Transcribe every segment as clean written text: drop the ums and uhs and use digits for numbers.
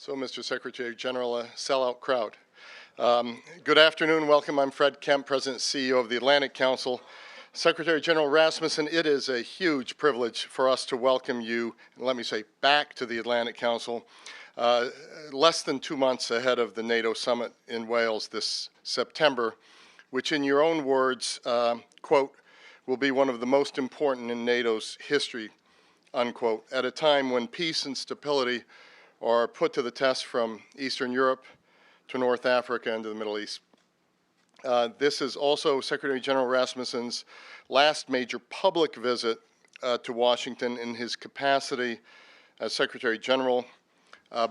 So, Mr. Secretary General, a sellout crowd. Good afternoon, welcome. I'm Fred Kemp, President and CEO of the Atlantic Council. Secretary General Rasmussen, it is a huge privilege for us to welcome you, and let me say, back to the Atlantic Council, less than 2 months ahead of the NATO summit in Wales this September, which in your own words, quote, will be one of the most important in NATO's history, unquote, at a time when peace and stability are put to the test from Eastern Europe to North Africa and to the Middle East. This is also Secretary General Rasmussen's last major public visit to Washington in his capacity as Secretary General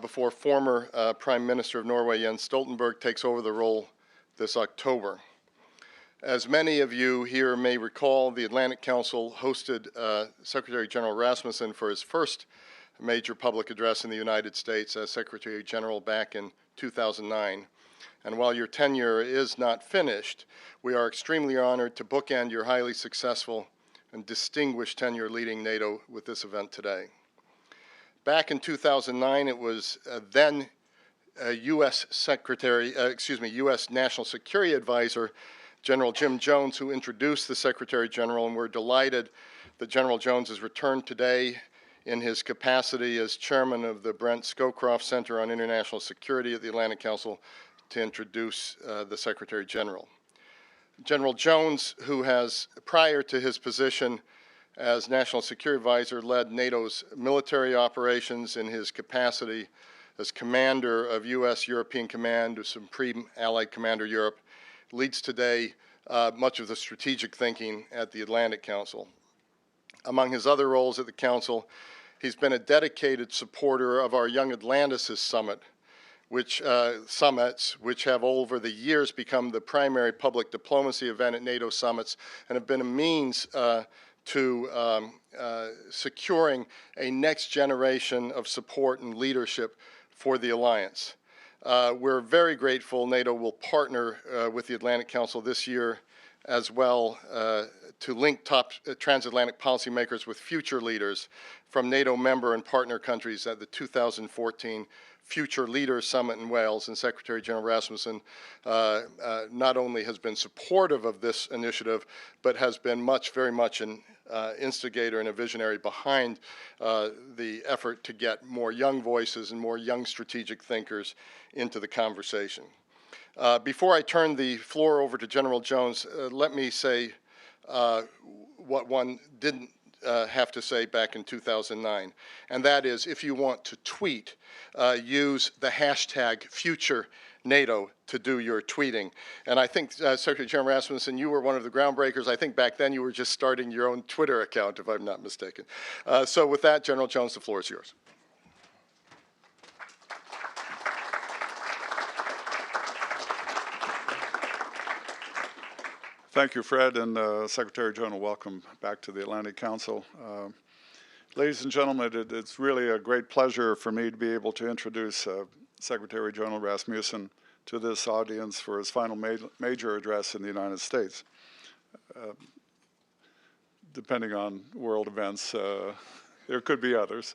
before former Prime Minister of Norway Jens Stoltenberg takes over the role this October. As many of you here may recall, the Atlantic Council hosted Secretary General Rasmussen for his first major public address in the United States as Secretary General back in 2009. And while your tenure is not finished, we are extremely honored to bookend your highly successful and distinguished tenure leading NATO with this event today. Back in 2009, it was then U.S. National Security Advisor, General Jim Jones, who introduced the Secretary General, and we're delighted that General Jones has returned today in his capacity as chairman of the Brent Scowcroft Center on International Security at the Atlantic Council to introduce the Secretary General. General Jones, who has, prior to his position as National Security Advisor, led NATO's military operations in his capacity as commander of U.S. European Command, Supreme Allied Commander Europe, leads today much of the strategic thinking at the Atlantic Council. Among his other roles at the Council, he's been a dedicated supporter of our Young Atlantis Summit, which have over the years become the primary public diplomacy event at NATO summits and have been a means to securing a next generation of support and leadership for the alliance. We're very grateful NATO will partner with the Atlantic Council this year as well to link top transatlantic policymakers with future leaders from NATO member and partner countries at the 2014 Future Leaders Summit in Wales. And Secretary General Rasmussen not only has been supportive of this initiative, but has been very much an instigator and a visionary behind the effort to get more young voices and more young strategic thinkers into the conversation. Before I turn the floor over to General Jones, let me say what one didn't have to say back in 2009, and that is, if you want to tweet, use the hashtag #FutureNato to do your tweeting. And I think, Secretary General Rasmussen, you were one of the groundbreakers. I think back then you were just starting your own Twitter account, if I'm not mistaken. So with that, General Jones, the floor is yours. Thank you, Fred, and Secretary General, welcome back to the Atlantic Council. Ladies and gentlemen, it's really a great pleasure for me to be able to introduce Secretary General Rasmussen to this audience for his final major address in the United States. Depending on world events, there could be others.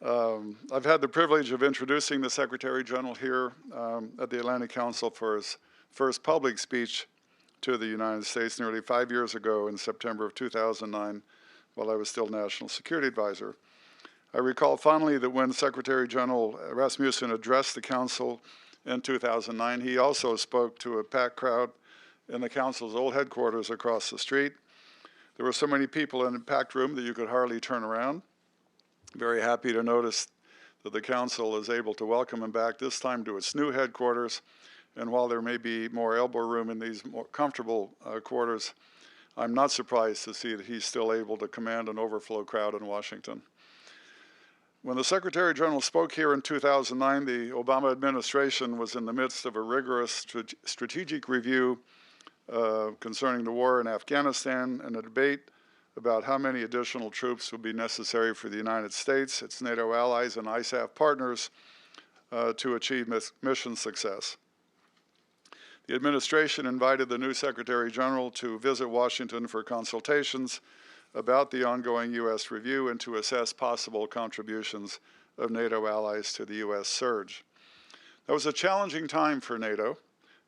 I've had the privilege of introducing the Secretary General here at the Atlantic Council for his first public speech to the United States nearly 5 years ago in September of 2009, while I was still National Security Advisor. I recall fondly that when Secretary General Rasmussen addressed the Council in 2009, he also spoke to a packed crowd in the Council's old headquarters across the street. There were so many people in a packed room that you could hardly turn around. Very happy to notice that the Council is able to welcome him back, this time to its new headquarters. And while there may be more elbow room in these more comfortable quarters, I'm not surprised to see that he's still able to command an overflow crowd in Washington. When the Secretary General spoke here in 2009, the Obama administration was in the midst of a rigorous strategic review concerning the war in Afghanistan and a debate about how many additional troops would be necessary for the United States, its NATO allies, and ISAF partners to achieve mission success. The administration invited the new Secretary General to visit Washington for consultations about the ongoing U.S. review and to assess possible contributions of NATO allies to the U.S. surge. That was a challenging time for NATO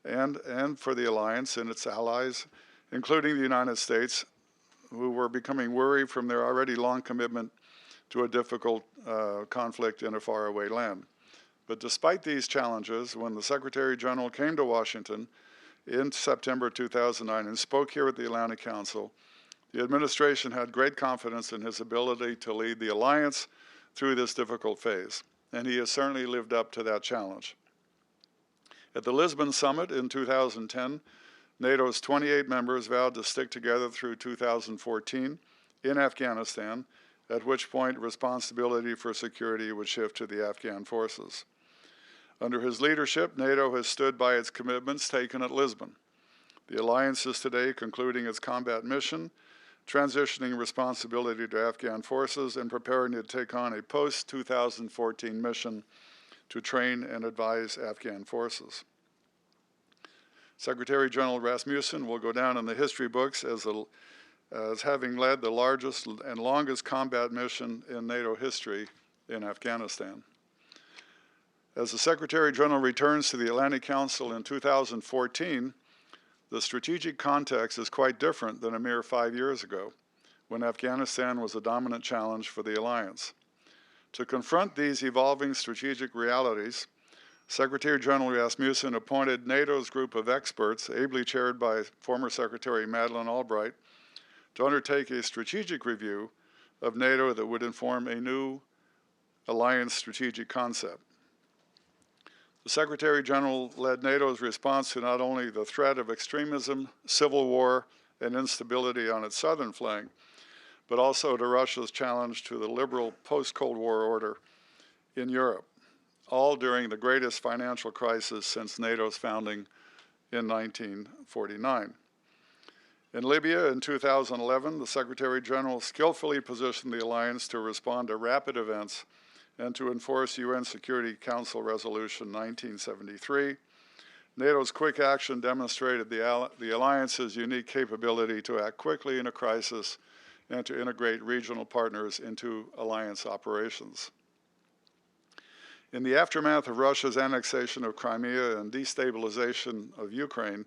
and for the alliance and its allies, including the United States, who were becoming worried from their already long commitment to a difficult conflict in a faraway land. But despite these challenges, when the Secretary General came to Washington in September 2009 and spoke here at the Atlantic Council, the administration had great confidence in his ability to lead the alliance through this difficult phase, and he has certainly lived up to that challenge. At the Lisbon Summit in 2010, NATO's 28 members vowed to stick together through 2014 in Afghanistan, at which point responsibility for security would shift to the Afghan forces. Under his leadership, NATO has stood by its commitments taken at Lisbon. The alliance is today concluding its combat mission, transitioning responsibility to Afghan forces, and preparing to take on a post-2014 mission to train and advise Afghan forces. Secretary General Rasmussen will go down in the history books as having led the largest and longest combat mission in NATO history in Afghanistan. As the Secretary General returns to the Atlantic Council in 2014, the strategic context is quite different than a mere 5 years ago, when Afghanistan was a dominant challenge for the alliance. To confront these evolving strategic realities, Secretary General Rasmussen appointed NATO's group of experts, ably chaired by former Secretary Madeleine Albright, to undertake a strategic review of NATO that would inform a new alliance strategic concept. The Secretary General led NATO's response to not only the threat of extremism, civil war, and instability on its southern flank, but also to Russia's challenge to the liberal post-Cold War order in Europe, all during the greatest financial crisis since NATO's founding in 1949. In Libya in 2011, the Secretary General skillfully positioned the alliance to respond to rapid events and to enforce UN Security Council Resolution 1973. NATO's quick action demonstrated the alliance's unique capability to act quickly in a crisis and to integrate regional partners into alliance operations. In the aftermath of Russia's annexation of Crimea and destabilization of Ukraine,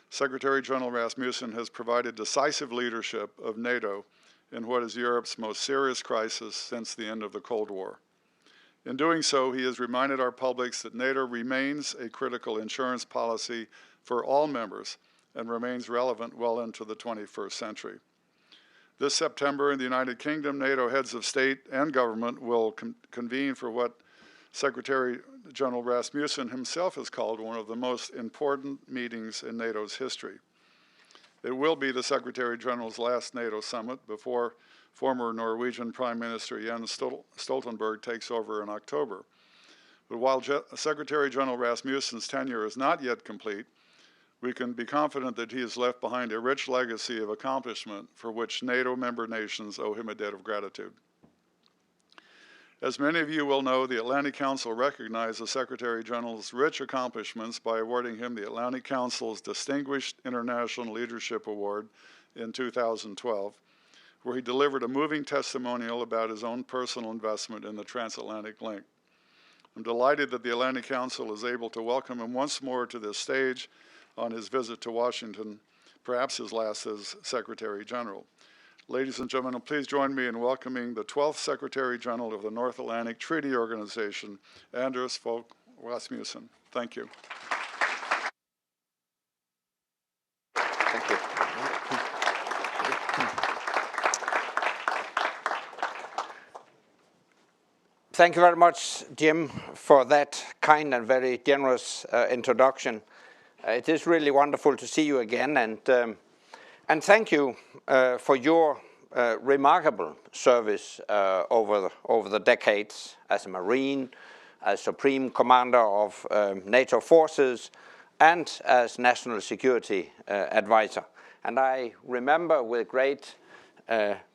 Secretary General Rasmussen has provided decisive leadership of NATO in what is Europe's most serious crisis since the end of the Cold War. In doing so, he has reminded our publics that NATO remains a critical insurance policy for all members and remains relevant well into the 21st century. This September in the United Kingdom, NATO heads of state and government will convene for what Secretary General Rasmussen himself has called one of the most important meetings in NATO's history. It will be the Secretary General's last NATO summit before former Norwegian Prime Minister Jens Stoltenberg takes over in October. But while Secretary General Rasmussen's tenure is not yet complete, we can be confident that he has left behind a rich legacy of accomplishment for which NATO member nations owe him a debt of gratitude. As many of you will know, the Atlantic Council recognized the Secretary General's rich accomplishments by awarding him the Atlantic Council's Distinguished International Leadership Award in 2012, where he delivered a moving testimonial about his own personal investment in the transatlantic link. I'm delighted that the Atlantic Council is able to welcome him once more to this stage on his visit to Washington, perhaps his last as Secretary General. Ladies and gentlemen, please join me in welcoming the 12th Secretary General of the North Atlantic Treaty Organization, Anders Fogh Rasmussen. Thank you. Thank you. Thank you very much, Jim, for that kind and very generous introduction. It is really wonderful to see you again, and thank you for your remarkable service over the decades as a Marine, as Supreme Commander of NATO forces, and as National Security Advisor. And I remember with great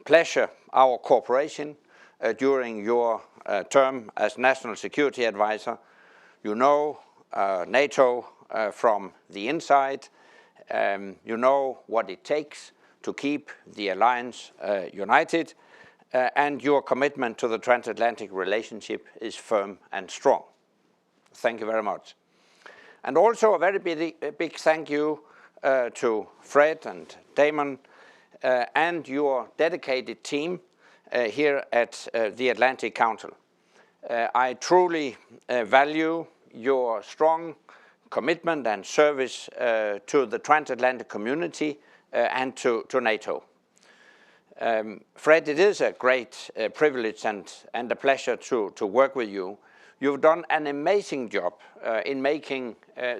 pleasure our cooperation during your term as National Security Advisor. You know NATO from the inside. You know what it takes to keep the alliance united, and your commitment to the transatlantic relationship is firm and strong. Thank you very much. And also a very big thank you to Fred and Damon and your dedicated team here at the Atlantic Council. I truly value your strong commitment and service to the transatlantic community and to NATO. Fred, it is a great privilege and a pleasure to work with you. You've done an amazing job in making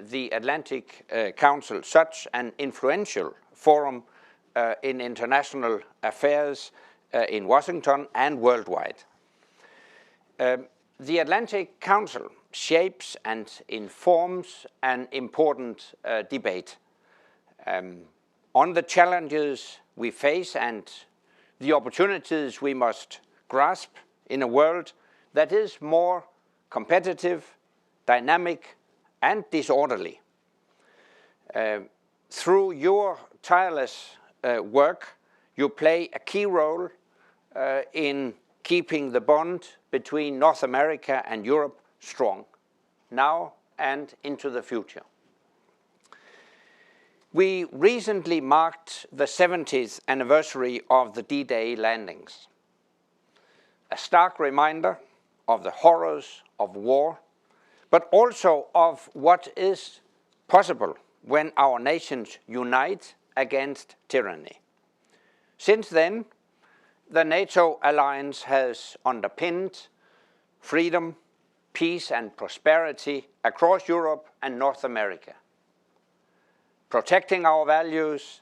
the Atlantic Council such an influential forum in international affairs in Washington and worldwide. The Atlantic Council shapes and informs an important debate on the challenges we face and the opportunities we must grasp in a world that is more competitive, dynamic, and disorderly. Through your tireless work, you play a key role in keeping the bond between North America and Europe strong, now and into the future. We recently marked the 70th anniversary of the D-Day landings, a stark reminder of the horrors of war, but also of what is possible when our nations unite against tyranny. Since then, the NATO alliance has underpinned freedom, peace, and prosperity across Europe and North America, protecting our values,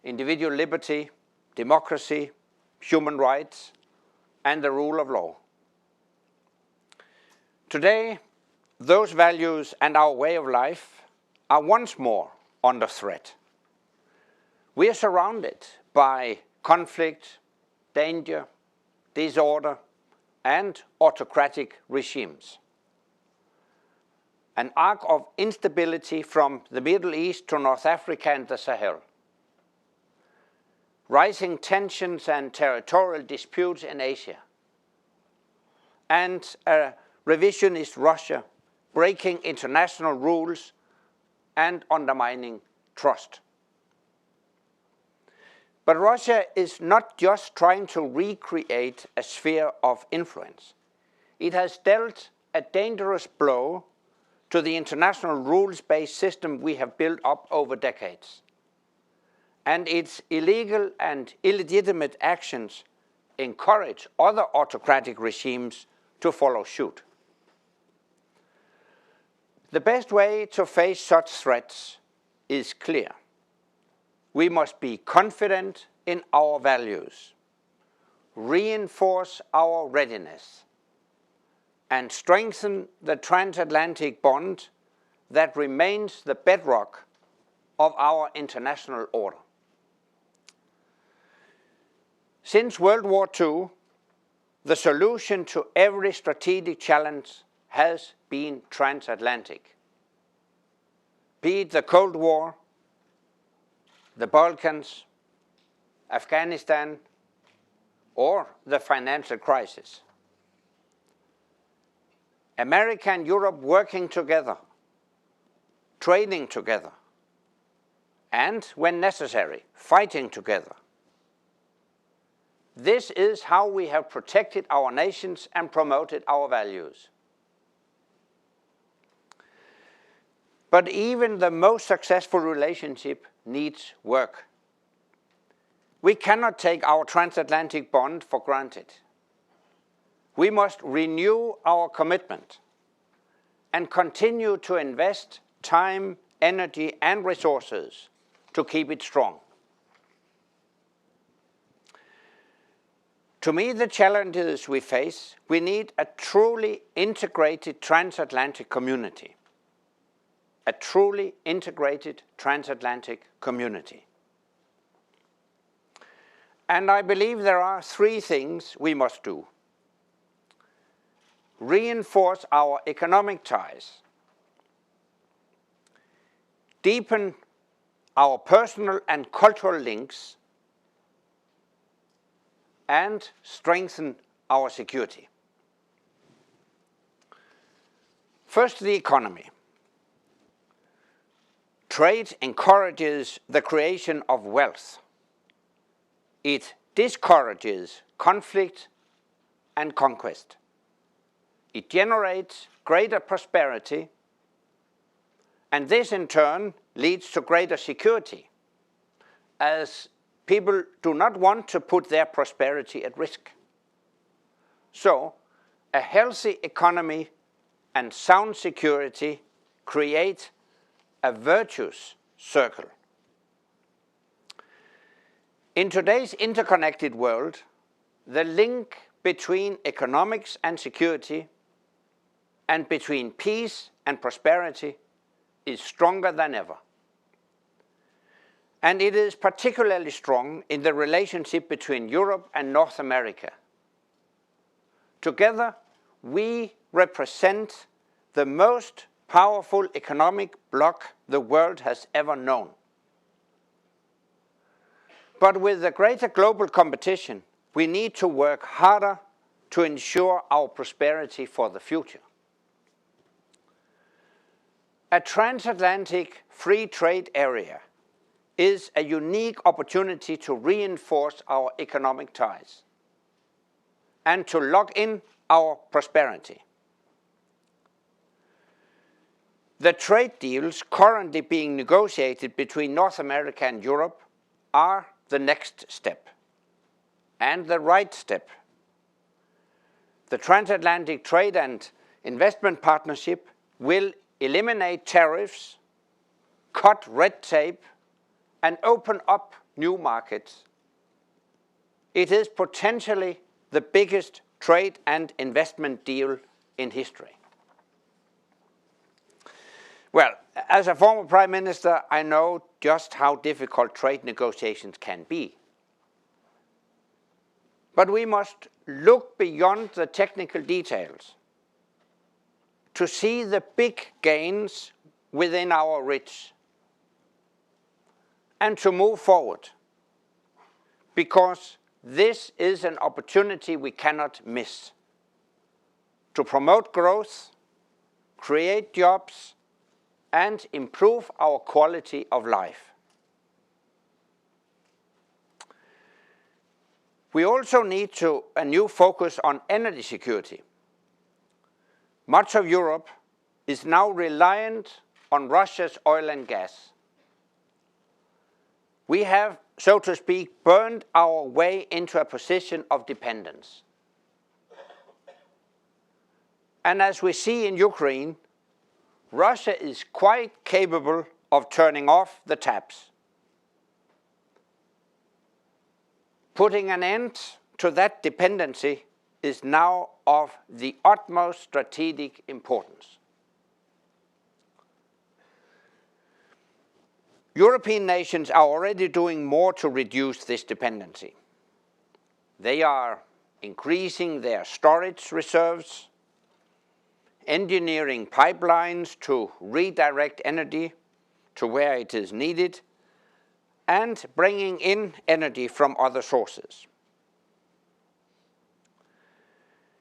individual liberty, democracy, human rights, and the rule of law. Today, those values and our way of life are once more under threat. We are surrounded by conflict, danger, disorder, and autocratic regimes. An arc of instability from the Middle East to North Africa and the Sahel. Rising tensions and territorial disputes in Asia. And a revisionist Russia breaking international rules and undermining trust. But Russia is not just trying to recreate a sphere of influence. It has dealt a dangerous blow to the international rules-based system we have built up over decades. And its illegal and illegitimate actions encourage other autocratic regimes to follow suit. The best way to face such threats is clear. We must be confident in our values, reinforce our readiness, and strengthen the transatlantic bond that remains the bedrock of our international order. Since World War II, the solution to every strategic challenge has been transatlantic. Be it the Cold War, the Balkans, Afghanistan, or the financial crisis. America and Europe working together, trading together, and, when necessary, fighting together. This is how we have protected our nations and promoted our values. But even the most successful relationship needs work. We cannot take our transatlantic bond for granted. We must renew our commitment and continue to invest time, energy, and resources to keep it strong. To meet the challenges we face, we need a truly integrated transatlantic community. A truly integrated transatlantic community. And I believe there are three things we must do. Reinforce our economic ties. Deepen our personal and cultural links. and strengthen our security. First, the economy. Trade encourages the creation of wealth. It discourages conflict and conquest. It generates greater prosperity, and this in turn leads to greater security, as people do not want to put their prosperity at risk. So, a healthy economy and sound security create a virtuous circle. In today's interconnected world, the link between economics and security and between peace and prosperity is stronger than ever. And it is particularly strong in the relationship between Europe and North America. Together, we represent the most powerful economic bloc the world has ever known. But with the greater global competition, we need to work harder to ensure our prosperity for the future. A transatlantic free trade area is a unique opportunity to reinforce our economic ties and to lock in our prosperity. The trade deals currently being negotiated between North America and Europe are the next step, and the right step. The Transatlantic Trade and Investment Partnership will eliminate tariffs, cut red tape, and open up new markets. It is potentially the biggest trade and investment deal in history. Well, as a former Prime Minister, I know just how difficult trade negotiations can be. But we must look beyond the technical details to see the big gains within our reach and to move forward, because this is an opportunity we cannot miss to promote growth, create jobs, and improve our quality of life. We also need a new focus on energy security. Much of Europe is now reliant on Russia's oil and gas. We have, so to speak, burned our way into a position of dependence. And as we see in Ukraine, Russia is quite capable of turning off the taps. Putting an end to that dependency is now of the utmost strategic importance. European nations are already doing more to reduce this dependency. They are increasing their storage reserves, engineering pipelines to redirect energy to where it is needed, and bringing in energy from other sources.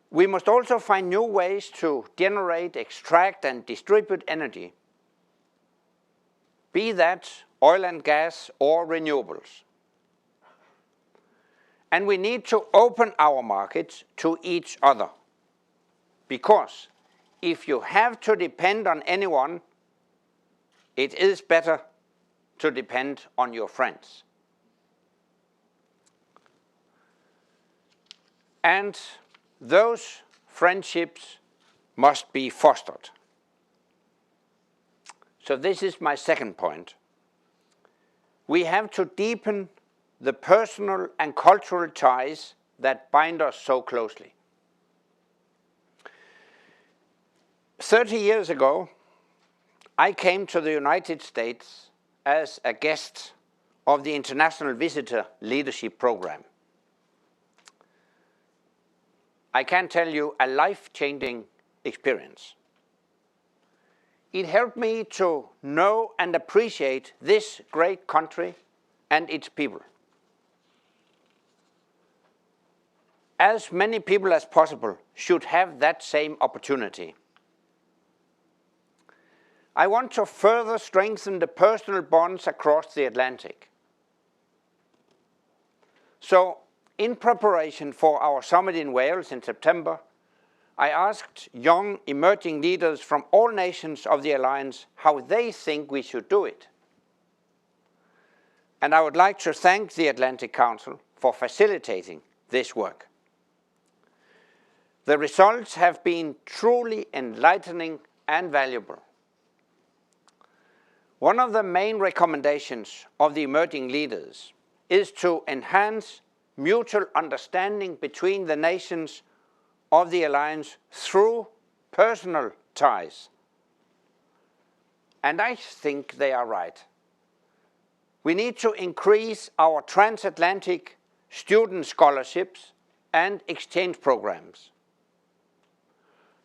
We must also find new ways to generate, extract, and distribute energy, be that oil and gas or renewables. And we need to open our markets to each other, because if you have to depend on anyone, it is better to depend on your friends. And those friendships must be fostered. So this is my second point. We have to deepen the personal and cultural ties that bind us so closely. 30 years ago, I came to the United States as a guest of the International Visitor Leadership Program. I can tell you, a life-changing experience. It helped me to know and appreciate this great country and its people. as many people as possible should have that same opportunity. I want to further strengthen the personal bonds across the Atlantic. So, in preparation for our summit in Wales in September, I asked young emerging leaders from all nations of the alliance how they think we should do it. And I would like to thank the Atlantic Council for facilitating this work. The results have been truly enlightening and valuable. One of the main recommendations of the emerging leaders is to enhance mutual understanding between the nations of the alliance through personal ties. And I think they are right. We need to increase our transatlantic student scholarships and exchange programs,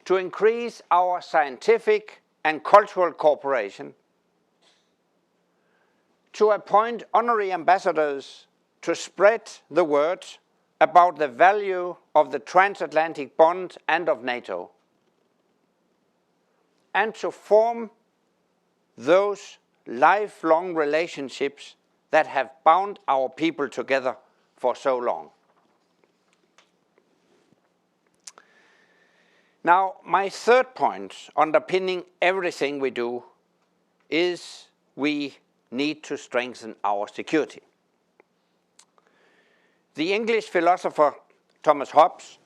to increase our scientific and cultural cooperation, to appoint honorary ambassadors to spread the word about the value of the transatlantic bond and of NATO, and to form those lifelong relationships that have bound our people together for so long. Now, my third point underpinning everything we do is we need to strengthen our security. The English philosopher Thomas Hobbes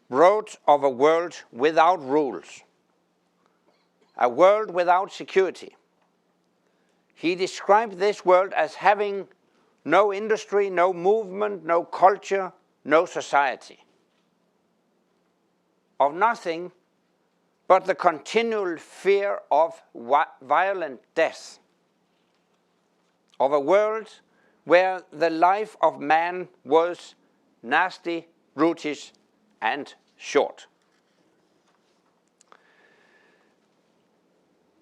wrote of a world without rules, a world without security. He described this world as having no industry, no movement, no culture, no society. Of nothing but the continual fear of violent death. Of a world where the life of man was nasty, brutish, and short.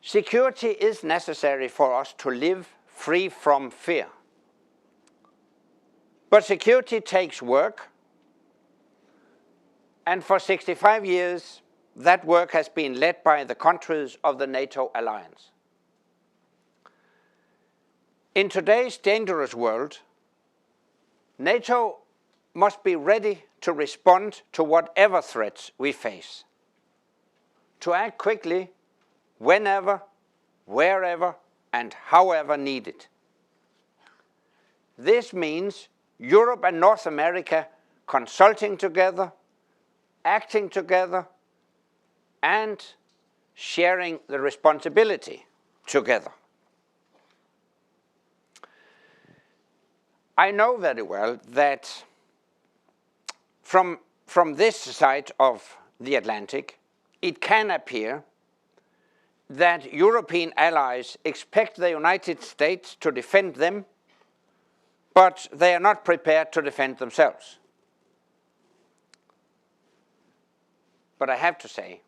Security is necessary for us to live free from fear. But security takes work, and for 65 years, that work has been led by the countries of the NATO alliance. In today's dangerous world, NATO must be ready to respond to whatever threats we face, to act quickly, whenever, wherever, and however needed. This means Europe and North America consulting together, acting together, and sharing the responsibility together. I know very well that from this side of the Atlantic, it can appear that European allies expect the United States to defend them, but they are not prepared to defend themselves. But I have to say,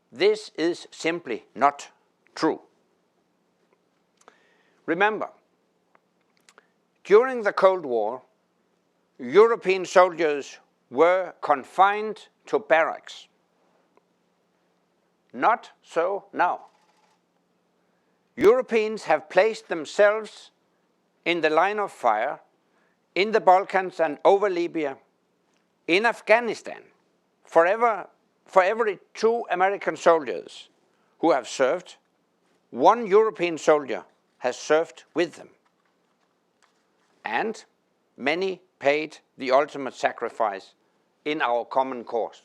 this is simply not true. Remember, during the Cold War, European soldiers were confined to barracks. Not so now. Europeans have placed themselves in the line of fire in the Balkans and over Libya, in Afghanistan. For every 2 American soldiers who have served, 1 European soldier has served with them. And many paid the ultimate sacrifice in our common cause.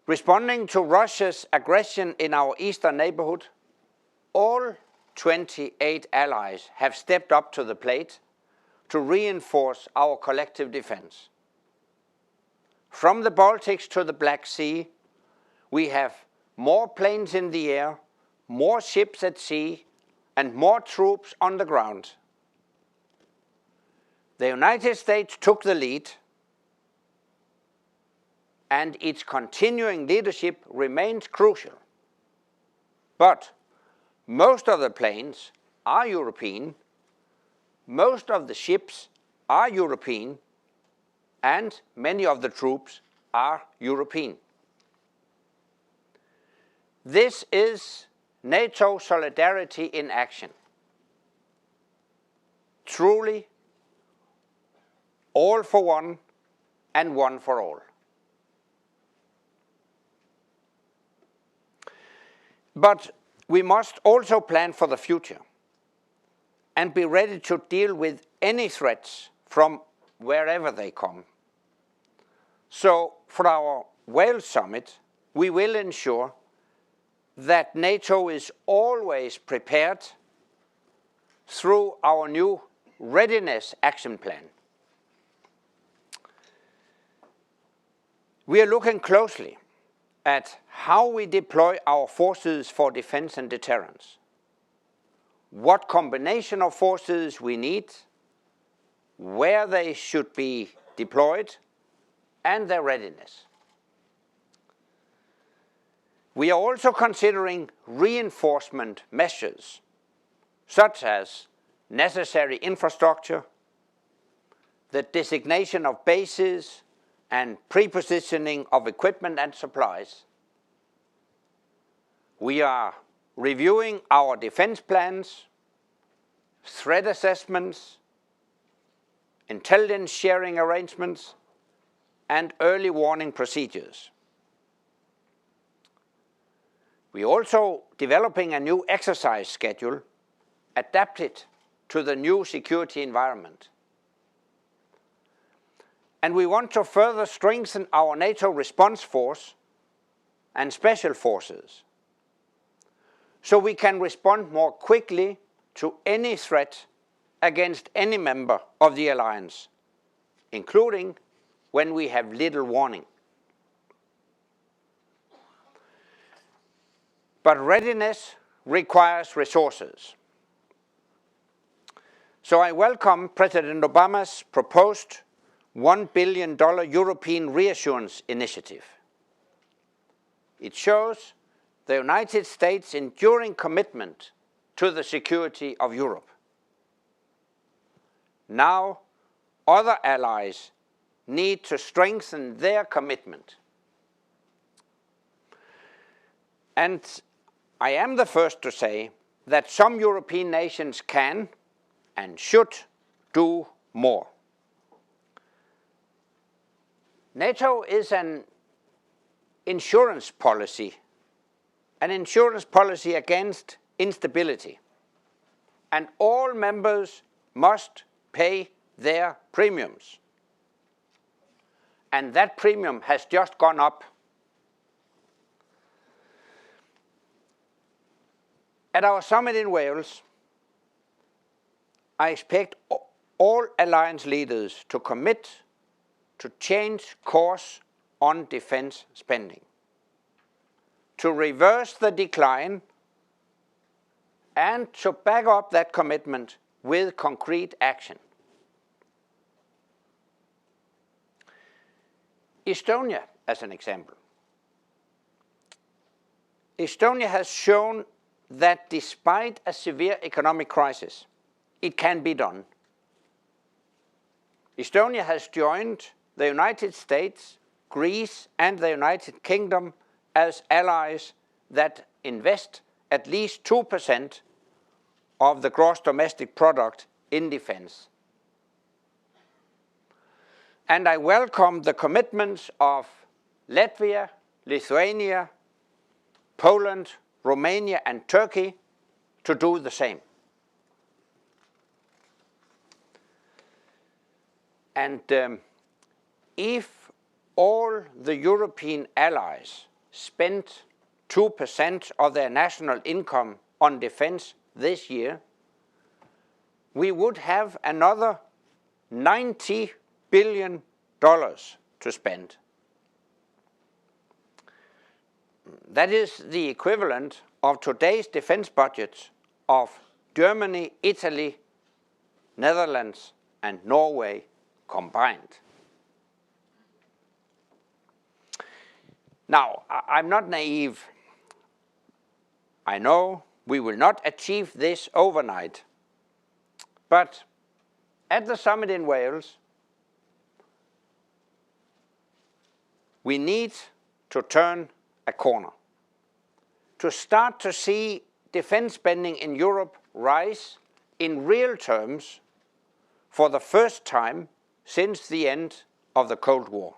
Responding to Russia's aggression in our eastern neighborhood, all 28 allies have stepped up to the plate to reinforce our collective defense. From the Baltics to the Black Sea, we have more planes in the air, more ships at sea, and more troops on the ground. The United States took the lead, and its continuing leadership remains crucial. But most of the planes are European, most of the ships are European, and many of the troops are European. This is NATO solidarity in action. Truly, all for one and one for all. But we must also plan for the future and be ready to deal with any threats from wherever they come. So for our Wales summit, we will ensure that NATO is always prepared through our new Readiness Action Plan. We are looking closely at how we deploy our forces for defense and deterrence, what combination of forces we need, where they should be deployed, and their readiness. We are also considering reinforcement measures, such as necessary infrastructure, the designation of bases, and pre-positioning of equipment and supplies. We are reviewing our defense plans, threat assessments, intelligence sharing arrangements, and early warning procedures. We are also developing a new exercise schedule adapted to the new security environment. And we want to further strengthen our NATO response force and special forces, so we can respond more quickly to any threat against any member of the alliance, including when we have little warning. But readiness requires resources. So I welcome President Obama's proposed $1 billion European Reassurance Initiative. It shows the United States' enduring commitment to the security of Europe. Now, other allies need to strengthen their commitment. And I am the first to say that some European nations can and should do more. NATO is an insurance policy against instability, and all members must pay their premiums. And that premium has just gone up. At our summit in Wales, I expect all alliance leaders to commit to change course on defense spending, to reverse the decline, and to back up that commitment with concrete action. Estonia, as an example. Estonia has shown that despite a severe economic crisis, it can be done. Estonia has joined the United States, Greece, and the United Kingdom as allies that invest at least 2% of the gross domestic product in defense. And I welcome the commitments of Latvia, Lithuania, Poland, Romania, and Turkey to do the same. And if all the European allies spent 2% of their national income on defense this year, we would have another $90 billion to spend. That is the equivalent of today's defense budgets of Germany, Italy, Netherlands, and Norway combined. Now, I'm not naive. I know we will not achieve this overnight. But at the summit in Wales, we need to turn a corner, to start to see defense spending in Europe rise in real terms for the first time since the end of the Cold War.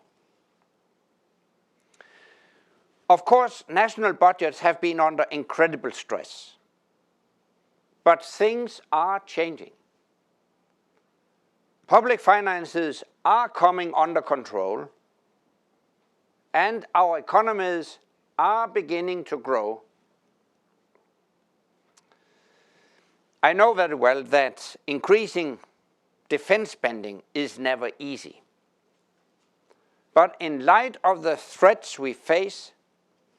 Of course, national budgets have been under incredible stress, but things are changing. Public finances are coming under control, and our economies are beginning to grow. I know very well that increasing defense spending is never easy. But in light of the threats we face,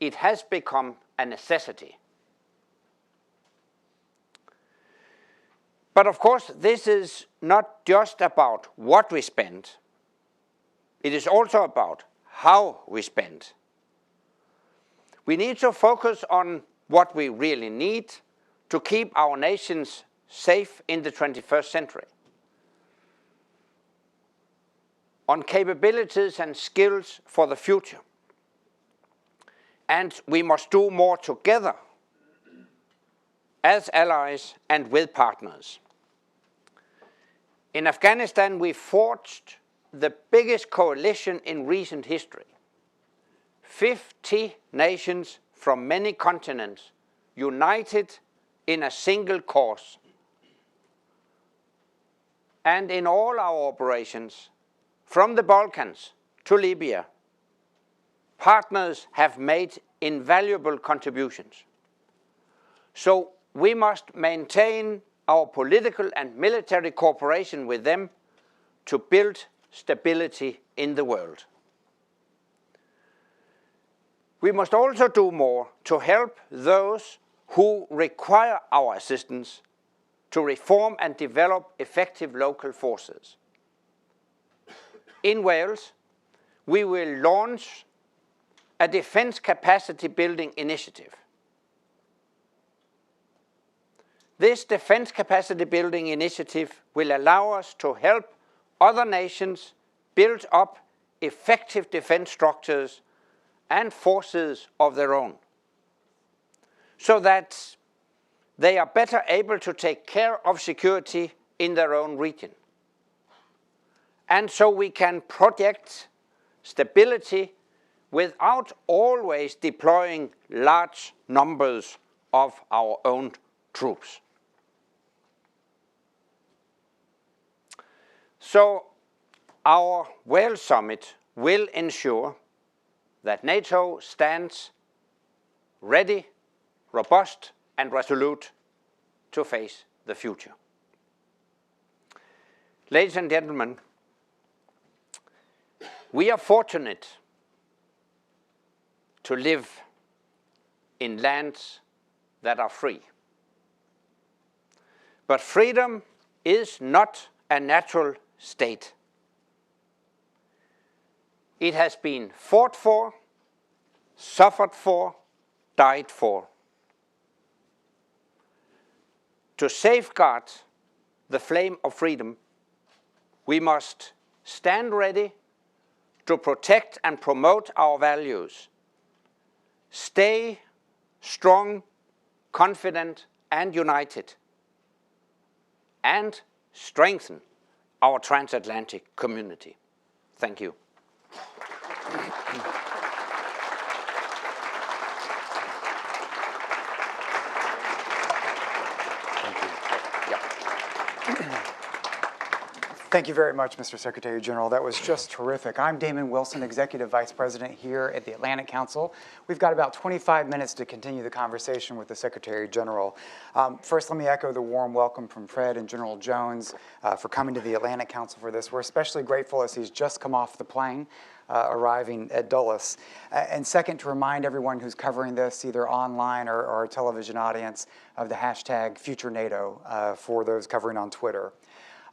it has become a necessity. But of course, this is not just about what we spend. It is also about how we spend. We need to focus on what we really need to keep our nations safe in the 21st century. On capabilities and skills for the future. And we must do more together as allies and with partners. In Afghanistan, we forged the biggest coalition in recent history. 50 nations from many continents united in a single cause. And in all our operations, from the Balkans to Libya, partners have made invaluable contributions. So we must maintain our political and military cooperation with them to build stability in the world. We must also do more to help those who require our assistance to reform and develop effective local forces. In Wales, we will launch a defense capacity building initiative. This defense capacity building initiative will allow us to help other nations build up effective defense structures and forces of their own, so that they are better able to take care of security in their own region. And so we can project stability without always deploying large numbers of our own troops. So our Wales Summit will ensure that NATO stands ready, robust, and resolute to face the future. Ladies and gentlemen, we are fortunate to live in lands that are free. But freedom is not a natural state. It has been fought for, suffered for, died for. To safeguard the flame of freedom, we must stand ready to protect and promote our values. Stay strong, confident, and united, and strengthen our transatlantic community. Thank you. Thank you very much, Mr. Secretary General. That was just terrific. I'm Damon Wilson, Executive Vice President here at the Atlantic Council. We've got about 25 minutes to continue the conversation with the Secretary General. First, let me echo the warm welcome from Fred and General Jones for coming to the Atlantic Council for this. We're especially grateful as he's just come off the plane, arriving at Dulles. And second, to remind everyone who's covering this, either online or our television audience, of the hashtag #FutureNato for those covering on Twitter.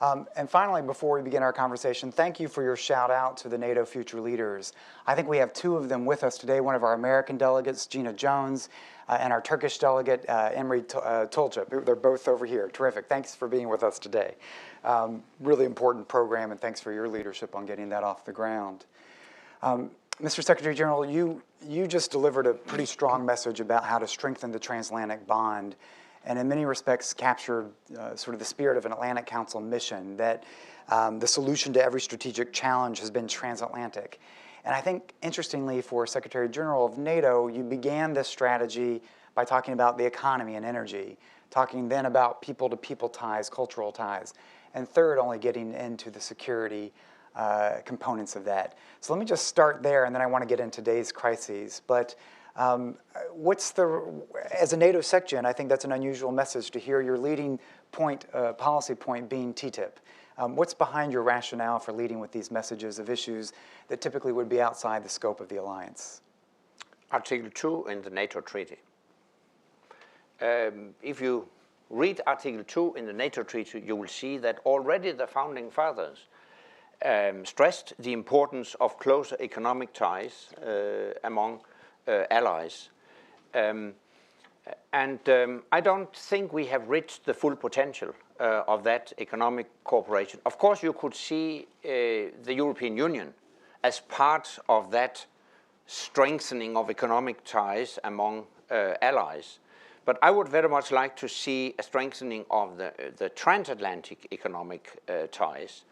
And finally, before we begin our conversation, thank you for your shout out to the NATO future leaders. I think we have two of them with us today, one of our American delegates, Gina Jones, and our Turkish delegate, Emre Tulcip. They're both over here. Terrific. Thanks for being with us today. Really important program, and thanks for your leadership on getting that off the ground. Mr. Secretary General, you just delivered a pretty strong message about how to strengthen the transatlantic bond, and in many respects captured sort of the spirit of an Atlantic Council mission, that the solution to every strategic challenge has been transatlantic. And I think, interestingly, for Secretary General of NATO, you began this strategy by talking about the economy and energy, talking then about people-to-people ties, cultural ties, and third, only getting into the security components of that. So let me just start there, and then I want to get into today's crises. But as a NATO SecGen, I think that's an unusual message to hear your leading point, policy point being TTIP. What's behind your rationale for leading with these messages of issues that typically would be outside the scope of the alliance? Article 2 in the NATO treaty. If you read Article 2 in the NATO treaty, you will see that already the founding fathers stressed the importance of closer economic ties among allies. I don't think we have reached the full potential of that economic cooperation. Of course, you could see the European Union as part of that strengthening of economic ties among allies. But I would very much like to see a strengthening of the transatlantic economic ties.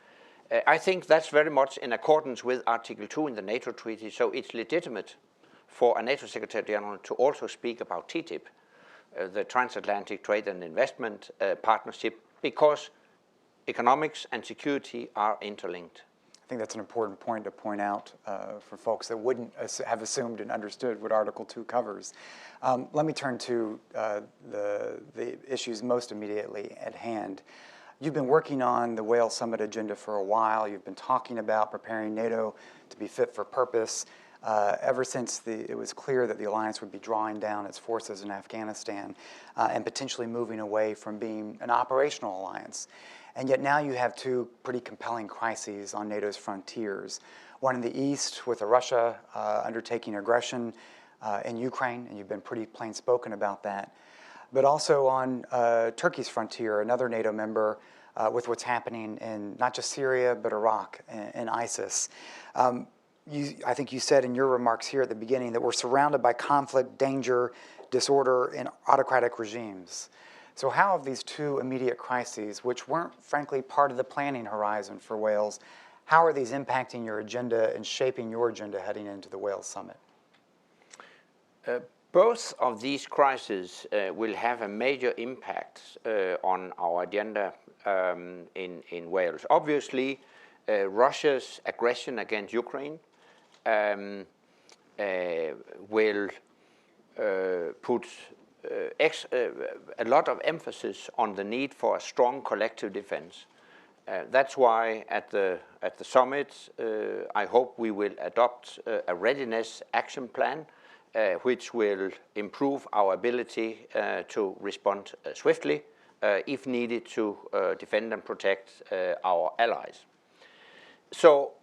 I think that's very much in accordance with Article 2 in the NATO treaty, so it's legitimate for a NATO Secretary General to also speak about TTIP, the Transatlantic Trade and Investment Partnership, because economics and security are interlinked. I think that's an important point to point out for folks that wouldn't have assumed and understood what Article 2 covers. Let me turn to the issues most immediately at hand. You've been working on the Wales Summit agenda for a while. You've been talking about preparing NATO to be fit for purpose ever since it was clear that the alliance would be drawing down its forces in Afghanistan and potentially moving away from being an operational alliance. And yet now you have two pretty compelling crises on NATO's frontiers. One in the east with Russia undertaking aggression in Ukraine, and you've been pretty plain-spoken about that. But also on Turkey's frontier, another NATO member, with what's happening in not just Syria, but Iraq and ISIS. I think you said in your remarks here at the beginning that we're surrounded by conflict, danger, disorder, and autocratic regimes. So how have these two immediate crises, which weren't, frankly, part of the planning horizon for Wales, how are these impacting your agenda and shaping your agenda heading into the Wales Summit? Both of these crises will have a major impact on our agenda in Wales. Obviously, Russia's aggression against Ukraine will put a lot of emphasis on the need for a strong collective defense. That's why at the summit, I hope we will adopt a readiness action plan which will improve our ability to respond swiftly, if needed, to defend and protect our allies. So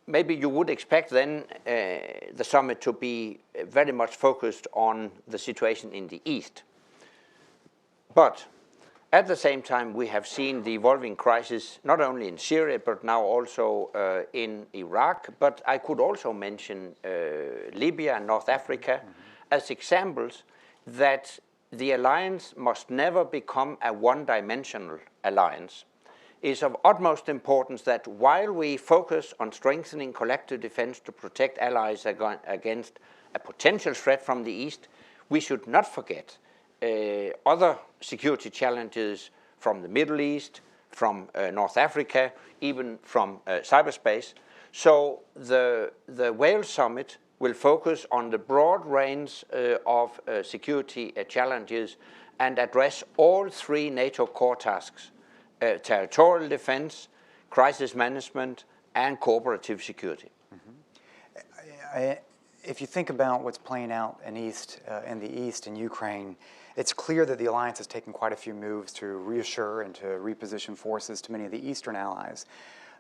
maybe you would expect then the summit to be very much focused on the situation in the East. But at the same time, we have seen the evolving crisis not only in Syria, but now also in Iraq. But I could also mention Libya and North Africa as examples that the alliance must never become a one-dimensional alliance. It is of utmost importance that while we focus on strengthening collective defense to protect allies against a potential threat from the East, we should not forget other security challenges from the Middle East, from North Africa, even from cyberspace. So the Wales Summit will focus on the broad range of security challenges and address all three NATO core tasks: territorial defense, crisis management, and cooperative security. If you think about what's playing out in the East in Ukraine, it's clear that the alliance has taken quite a few moves to reassure and to reposition forces to many of the Eastern allies.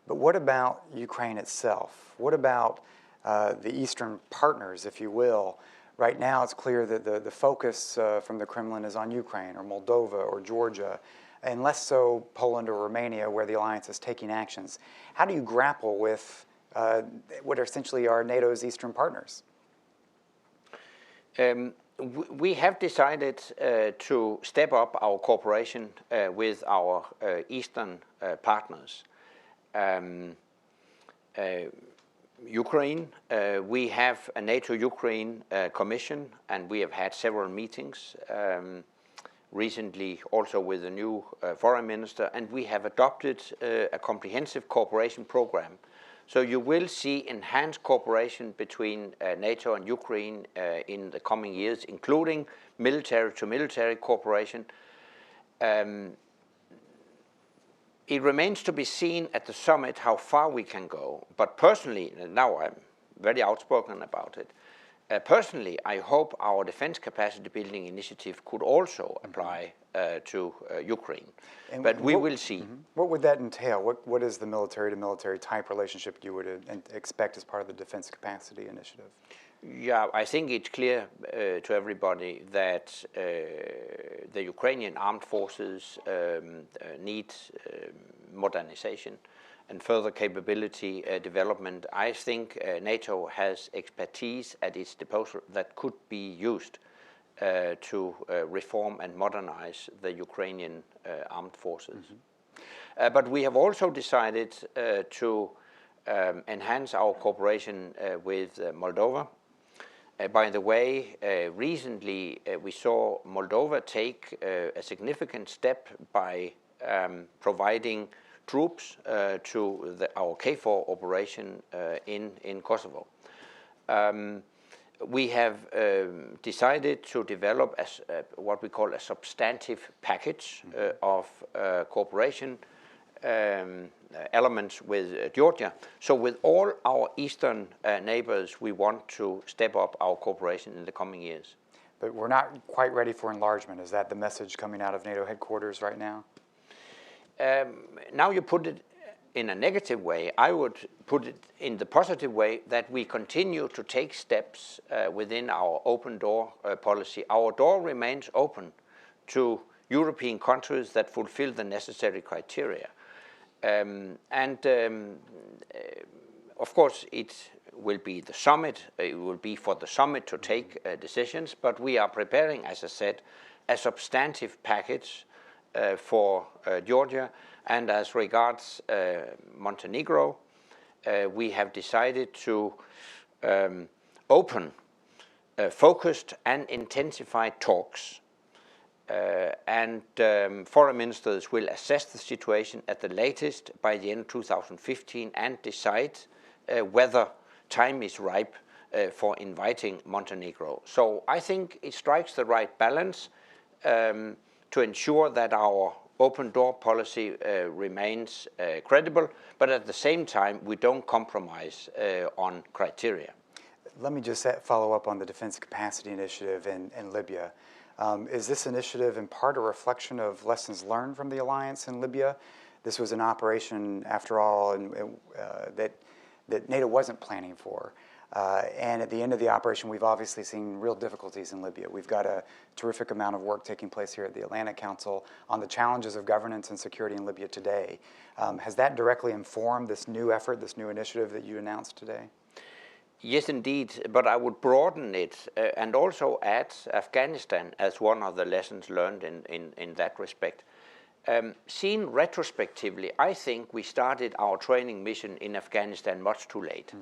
But what about Ukraine itself? What about the Eastern partners, if you will? Right now it's clear that the focus from the Kremlin is on Ukraine or Moldova or Georgia, and less so Poland or Romania, where the alliance is taking actions. How do you grapple with what essentially are NATO's eastern partners? We have decided to step up our cooperation with our eastern partners. Ukraine, we have a NATO-Ukraine commission, and we have had several meetings recently also with the new foreign minister, and we have adopted a comprehensive cooperation program. So you will see enhanced cooperation between NATO and Ukraine in the coming years, including military-to-military cooperation. It remains to be seen at the summit how far we can go. But personally, and now I'm very outspoken about it, personally, I hope our defense capacity building initiative could also apply to Ukraine. But we will see. What would that entail? What is the military-to-military type relationship you would expect as part of the defense capacity initiative? Yeah, I think it's clear to everybody that the Ukrainian armed forces need modernization and further capability development. I think NATO has expertise at its disposal that could be used to reform and modernize the Ukrainian armed forces. But we have also decided to enhance our cooperation with Moldova. By the way, recently we saw Moldova take a significant step by providing troops to our KFOR operation in Kosovo. We have decided to develop what we call a substantive package of cooperation elements with Georgia. So with all our eastern neighbors, we want to step up our cooperation in the coming years. But we're not quite ready for enlargement. Is that the message coming out of NATO headquarters right now? Now you put it in a negative way. I would put it in the positive way that we continue to take steps within our open door policy. Our door remains open to European countries that fulfill the necessary criteria. Of course, it will be the summit. It will be for the summit to take decisions, but we are preparing, as I said, a substantive package for Georgia. And as regards Montenegro, we have decided to open focused and intensified talks. Foreign ministers will assess the situation at the latest by the end of 2015 and decide whether time is ripe for inviting Montenegro. So I think it strikes the right balance to ensure that our open door policy remains credible, but at the same time we don't compromise on criteria. Let me just follow up on the Defense Capacity Initiative in Libya. Is this initiative in part a reflection of lessons learned from the alliance in Libya? This was an operation, after all, that NATO wasn't planning for. And at the end of the operation, we've obviously seen real difficulties in Libya. We've got a terrific amount of work taking place here at the Atlantic Council on the challenges of governance and security in Libya today. Has that directly informed this new effort, this new initiative that you announced today? Yes, indeed, but I would broaden it and also add Afghanistan as one of the lessons learned in that respect. Seen retrospectively, I think we started our training mission in Afghanistan much too late.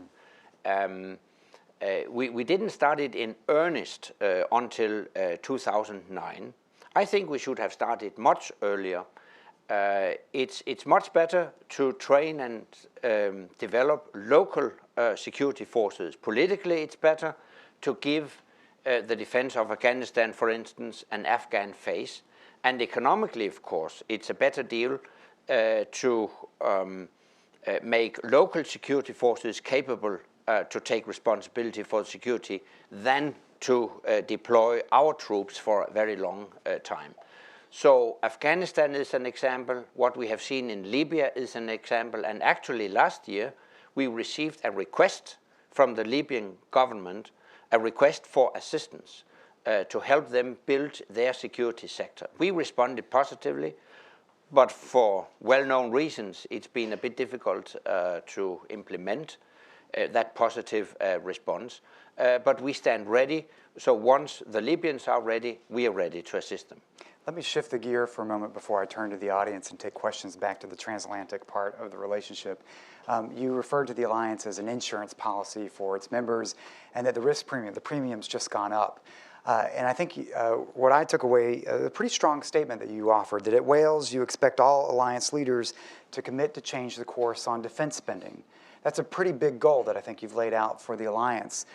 We didn't start it in earnest until 2009. I think we should have started much earlier. It's much better to train and develop local security forces. Politically, it's better to give the defense of Afghanistan, for instance, an Afghan face. And economically, of course, it's a better deal to make local security forces capable to take responsibility for security than to deploy our troops for a very long time. So Afghanistan is an example. What we have seen in Libya is an example. And actually last year, we received a request from the Libyan government, a request for assistance to help them build their security sector. We responded positively, but for well-known reasons, it's been a bit difficult to implement. that positive response. But we stand ready. So once the Libyans are ready, we are ready to assist them. Let me shift the gear for a moment before I turn to the audience and take questions back to the transatlantic part of the relationship. You referred to the alliance as an insurance policy for its members and that the risk premium, the premium's just gone up. And I think what I took away, a pretty strong statement that you offered, that at Wales you expect all alliance leaders to commit to change the course on defense spending. That's a pretty big goal that I think you've laid out for the alliance.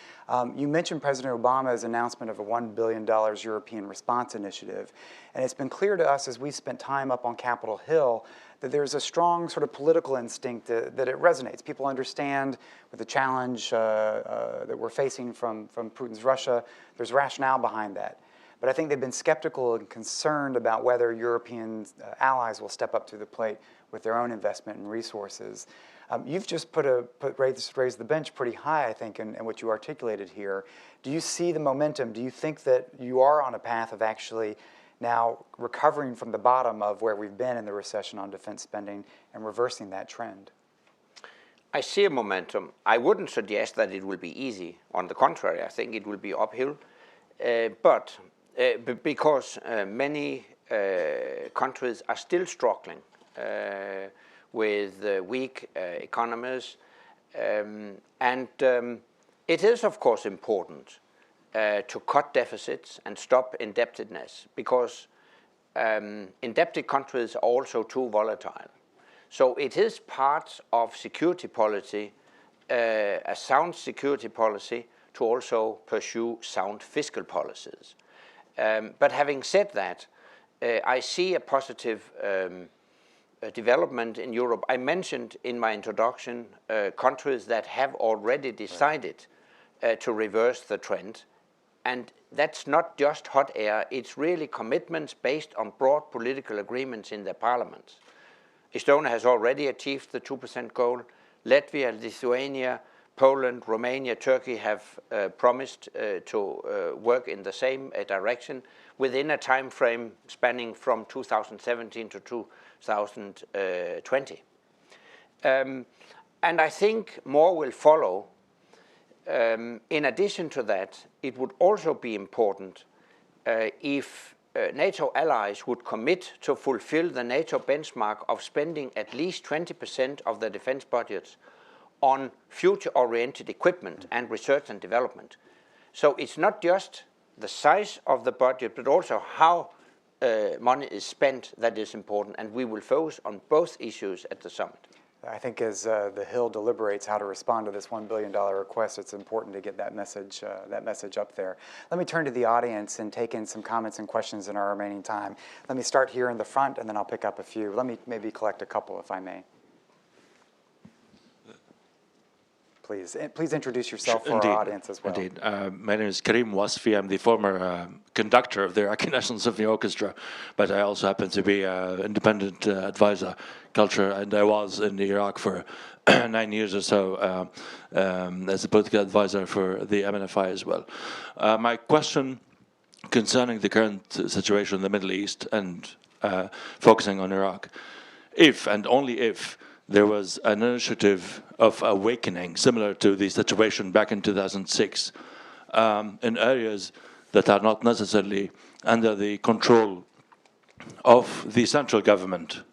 You mentioned President Obama's announcement of a $1 billion European response initiative. And it's been clear to us as we spent time up on Capitol Hill that there's a strong sort of political instinct that it resonates. People understand with the challenge that we're facing from Putin's Russia, there's rationale behind that. But I think they've been skeptical and concerned about whether European allies will step up to the plate with their own investment and resources. You've just raised the bench pretty high, I think, in what you articulated here. Do you see the momentum? Do you think that you are on a path of actually now recovering from the bottom of where we've been in the recession on defense spending and reversing that trend? I see a momentum. I wouldn't suggest that it will be easy. On the contrary, I think it will be uphill. Because many countries are still struggling with weak economies. It is, of course, important to cut deficits and stop indebtedness because indebted countries are also too volatile. So it is part of security policy, a sound security policy, to also pursue sound fiscal policies. But having said that, I see a positive development in Europe. I mentioned in my introduction countries that have already decided to reverse the trend. And that's not just hot air, it's really commitments based on broad political agreements in their parliaments. Estonia has already achieved the 2% goal. Latvia, Lithuania, Poland, Romania, Turkey have promised to work in the same direction within a time frame spanning from 2017 to 2020. And I think more will follow. In addition to that, it would also be important if NATO allies would commit to fulfill the NATO benchmark of spending at least 20% of their defense budgets on future-oriented equipment and research and development. So it's not just the size of the budget, but also how money is spent that is important, and we will focus on both issues at the summit. I think as the Hill deliberates how to respond to this $1 billion request, it's important to get that message up there. Let me turn to the audience and take in some comments and questions in our remaining time. Let me start here in the front, and then I'll pick up a few. Let me maybe collect a couple, if I may. Please introduce yourself for our audience as well. Indeed. My name is Karim Wasfi. I'm the former conductor of the Iraqi National Symphony Orchestra, but I also happen to be an independent advisor, culture, and I was in Iraq for 9 years or so as a political advisor for the MNFI as well. My question concerning the current situation in the Middle East and focusing on Iraq, if and only if there was an initiative of awakening, similar to the situation back in 2006, in areas that are not necessarily under the control of the central government,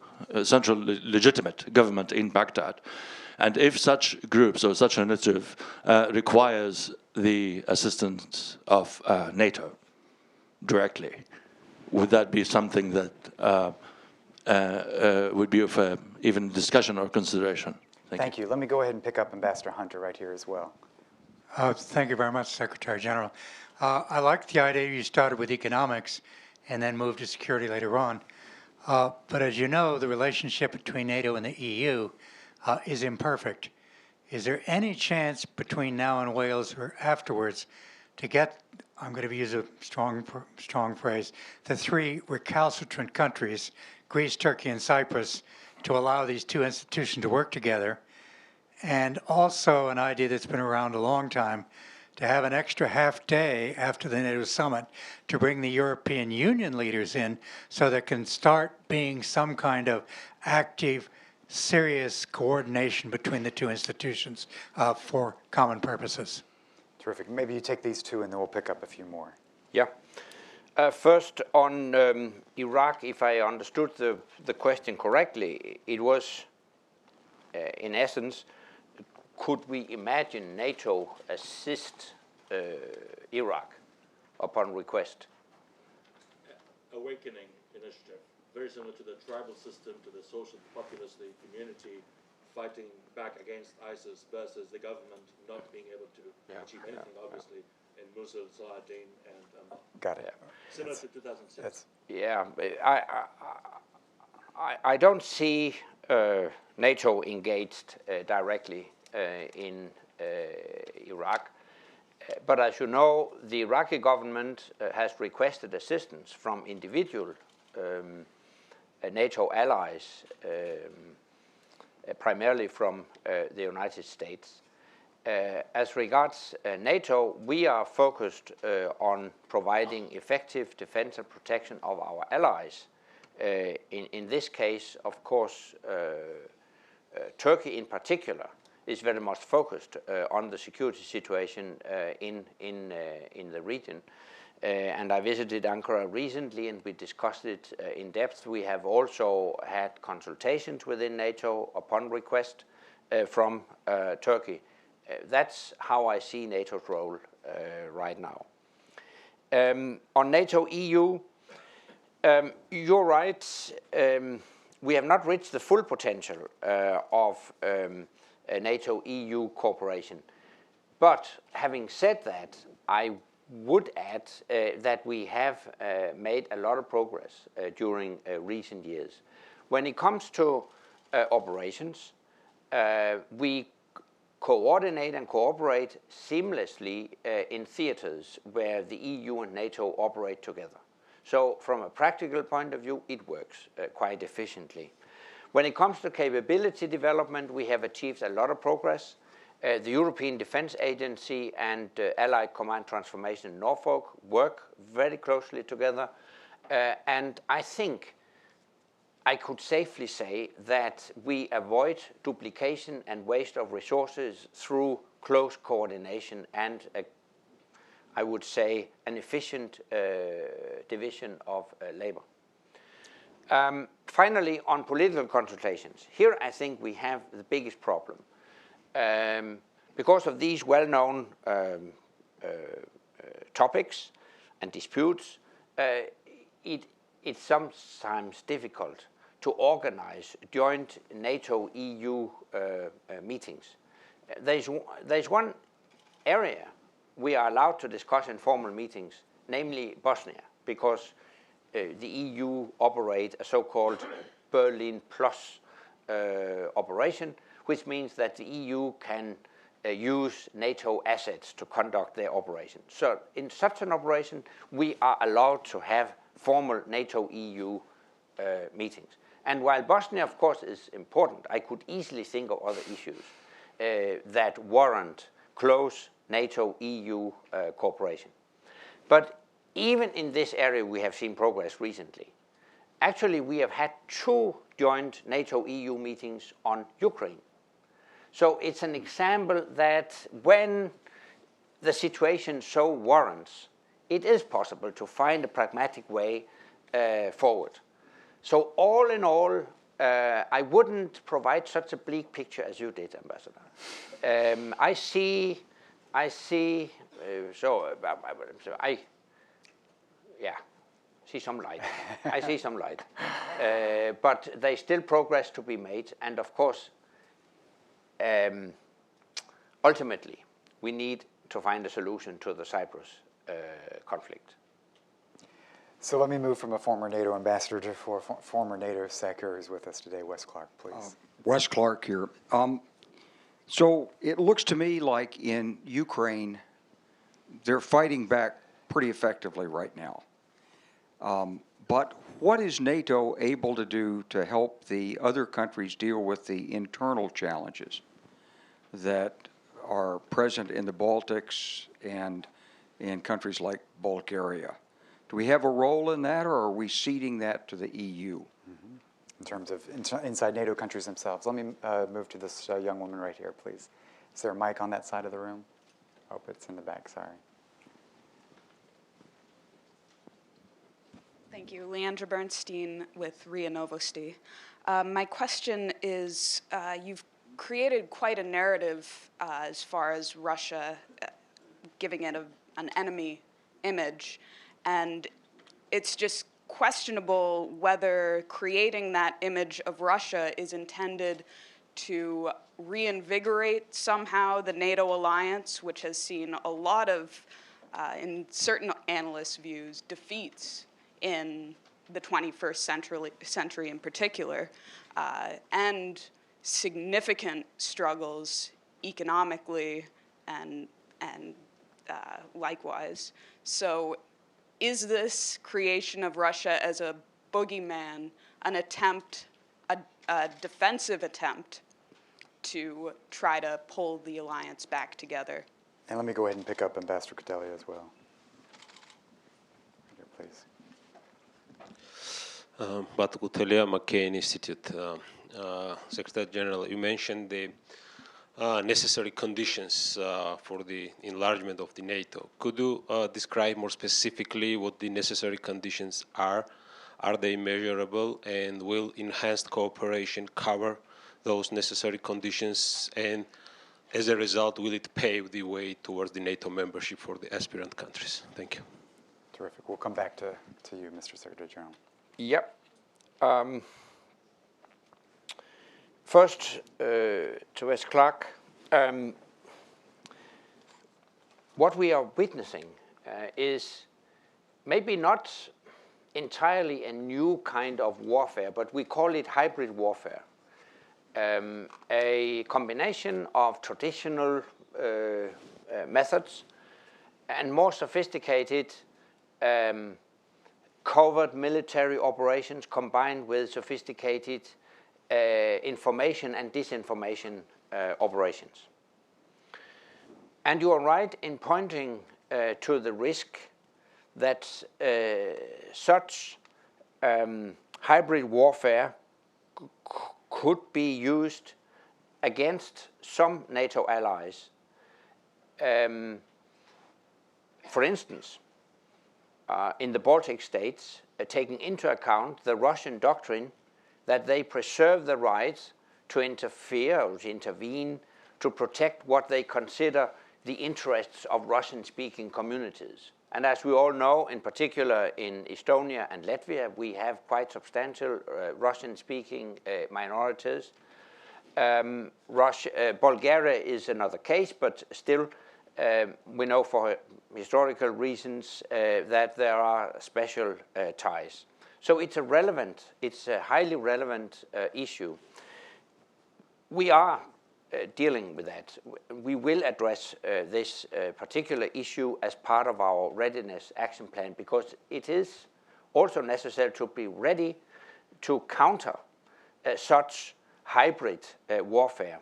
central legitimate government in Baghdad. And if such groups or such an initiative requires the assistance of NATO directly, would that be something that would be of even discussion or consideration? Thank you. Let me go ahead and pick up Ambassador Hunter right here as well. Thank you very much, Secretary General. I like the idea you started with economics and then moved to security later on. But as you know, the relationship between NATO and the EU is imperfect. Is there any chance between now and Wales or afterwards to get, I'm going to use a strong phrase, the three recalcitrant countries, Greece, Turkey, and Cyprus, to allow these two institutions to work together? And also an idea that's been around a long time, to have an extra half day after the NATO summit to bring the European Union leaders in so there can start being some kind of active serious coordination between the two institutions for common purposes. Terrific. Maybe you take these two and then we'll pick up a few more. Yeah. First, on Iraq, if I understood the question correctly, it was, in essence, could we imagine NATO assist Iraq upon request? Awakening initiative, very similar to the tribal system, to the social populist, the community fighting back against ISIS versus the government not being able to achieve anything, obviously, in Mosul, Saladin, and Got it. similar to 2006. Yeah, I don't see NATO engaged directly in Iraq. But as you know, the Iraqi government has requested assistance from individual NATO allies, primarily from the United States. As regards NATO, we are focused on providing effective defense and protection of our allies. In this case, of course, Turkey in particular is very much focused on the security situation in the region. And I visited Ankara recently and we discussed it in depth. We have also had consultations within NATO upon request from Turkey. That's how I see NATO's role right now. On NATO-EU, you're right. We have not reached the full potential of NATO-EU cooperation. But having said that, I would add that we have made a lot of progress during recent years. When it comes to operations, we coordinate and cooperate seamlessly in theaters where the EU and NATO operate together. So from a practical point of view, it works quite efficiently. When it comes to capability development, we have achieved a lot of progress. The European Defence Agency and Allied Command Transformation in Norfolk work very closely together. And I think I could safely say that we avoid duplication and waste of resources through close coordination and, I would say, an efficient division of labor. Finally, on political consultations, here I think we have the biggest problem. Because of these well-known topics and disputes, it's sometimes difficult to organize joint NATO-EU meetings. There's one area we are allowed to discuss in formal meetings, namely Bosnia, because the EU operate a so-called Berlin Plus operation, which means that the EU can use NATO assets to conduct their operation. So in such an operation, we are allowed to have formal NATO-EU meetings. And while Bosnia, of course, is important, I could easily think of other issues that warrant close NATO-EU cooperation. But even in this area, we have seen progress recently. Actually, we have had 2 joint NATO-EU meetings on Ukraine. So it's an example that when the situation so warrants, it is possible to find a pragmatic way forward. So all in all, I wouldn't provide such a bleak picture as you did, Ambassador. I see some light. I see some light. But there's still progress to be made. And of course, ultimately, we need to find a solution to the Cyprus conflict. So let me move from a former NATO ambassador to former NATO secretary who's with us today. Wes Clark, please. Wes Clark here. So it looks to me like in Ukraine, they're fighting back pretty effectively right now. But what is NATO able to do to help the other countries deal with the internal challenges that are present in the Baltics and in countries like Bulgaria? Do we have a role in that, or are we ceding that to the EU? in terms of inside NATO countries themselves. Let me move to this young woman right here, please. Is there a mic on that side of the room? Oh, it's in the back, sorry. Thank you. Leandra Bernstein with RIA Novosti. My question is, you've created quite a narrative as far as Russia giving it an enemy image, and it's just questionable whether creating that image of Russia is intended to reinvigorate somehow the NATO alliance, which has seen a lot of, in certain analysts' views, defeats in the 21st century in particular, and significant struggles economically and likewise. So is this creation of Russia as a boogeyman an attempt, a defensive attempt to try to pull the alliance back together? And let me go ahead and pick up Ambassador Kotelia as well. Here, please. But Kotelia, McCain Institute. Secretary General, you mentioned the necessary conditions for the enlargement of the NATO. Could you describe more specifically what the necessary conditions are? Are they measurable, and will enhanced cooperation cover those necessary conditions, and as a result, will it pave the way towards the NATO membership for the aspirant countries? Thank you. Terrific. We'll come back to you, Mr. Secretary General. Yep. First, to Wes Clark, what we are witnessing is maybe not entirely a new kind of warfare, but we call it hybrid warfare. A combination of traditional methods and more sophisticated covert military operations combined with sophisticated information and disinformation operations. And you are right in pointing to the risk that such hybrid warfare could be used against some NATO allies. For instance, in the Baltic states, taking into account the Russian doctrine that they preserve the right to interfere or to intervene to protect what they consider the interests of Russian-speaking communities. And as we all know, in particular in Estonia and Latvia, we have quite substantial Russian-speaking minorities. Bulgaria is another case, but still we know for historical reasons that there are special ties. So it's a highly relevant issue. We are dealing with that. We will address this particular issue as part of our readiness action plan, because it is also necessary to be ready to counter such hybrid warfare.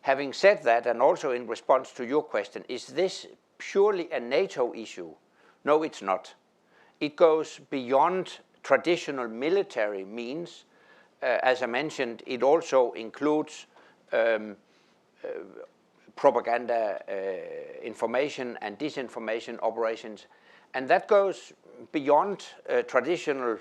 Having said that, and also in response to your question, is this purely a NATO issue? No, it's not. It goes beyond traditional military means. As I mentioned, it also includes propaganda, information and disinformation operations. And that goes beyond traditional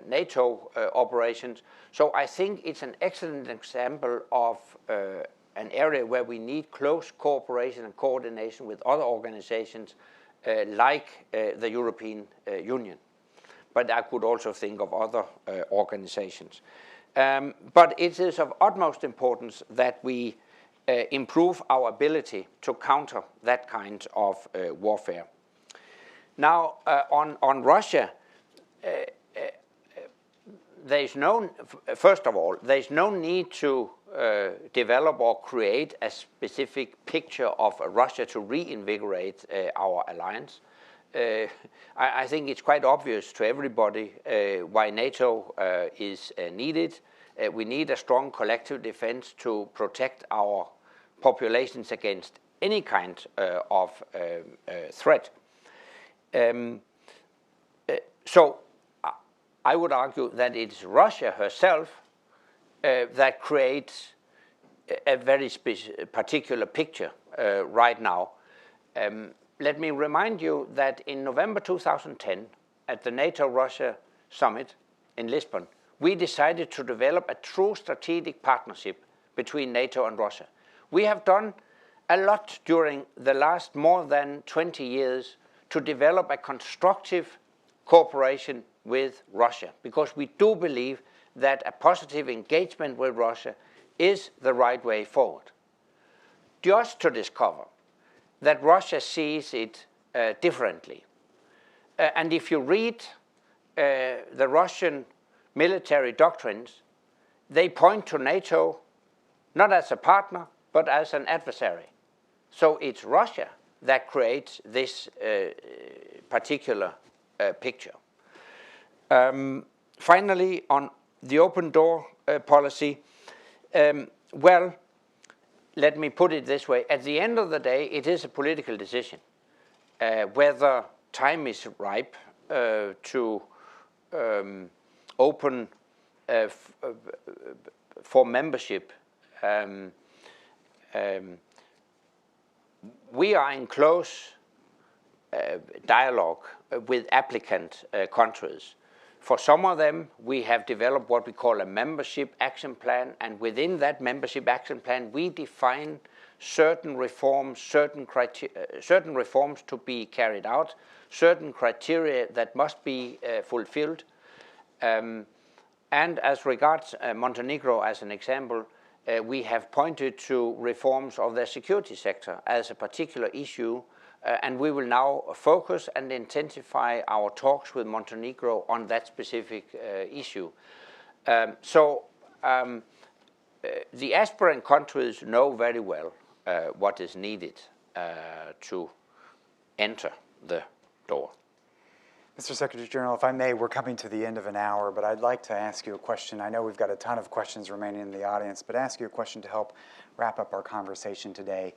NATO operations. So I think it's an excellent example of an area where we need close cooperation and coordination with other organizations like the European Union. But I could also think of other organizations. But it is of utmost importance that we improve our ability to counter that kind of warfare. Now, on Russia, first of all, there's no need to develop or create a specific picture of Russia to reinvigorate our alliance. I think it's quite obvious to everybody why NATO is needed. We need a strong collective defense to protect our populations against any kind of threat. So I would argue that it's Russia herself that creates a very particular picture right now. Let me remind you that in November 2010, at the NATO-Russia summit in Lisbon, we decided to develop a true strategic partnership between NATO and Russia. We have done a lot during the last more than 20 years to develop a constructive cooperation with Russia, because we do believe that a positive engagement with Russia is the right way forward. Just to discover that Russia sees it differently. And if you read the Russian military doctrines, they point to NATO not as a partner, but as an adversary. So it's Russia that creates this particular picture. Finally, on the open door policy, well, let me put it this way. At the end of the day, it is a political decision whether time is ripe to open for membership. We are in close dialogue with applicant countries. For some of them, we have developed what we call a membership action plan, and within that membership action plan, we define certain reforms, certain reforms to be carried out, certain criteria that must be fulfilled. And as regards Montenegro, as an example, we have pointed to reforms of their security sector as a particular issue, and we will now focus and intensify our talks with Montenegro on that specific issue. The aspirant countries know very well what is needed to enter the door. Mr. Secretary General, if I may, we're coming to the end of an hour, but I'd like to ask you a question. I know we've got a ton of questions remaining in the audience, but ask you a question to help wrap up our conversation today.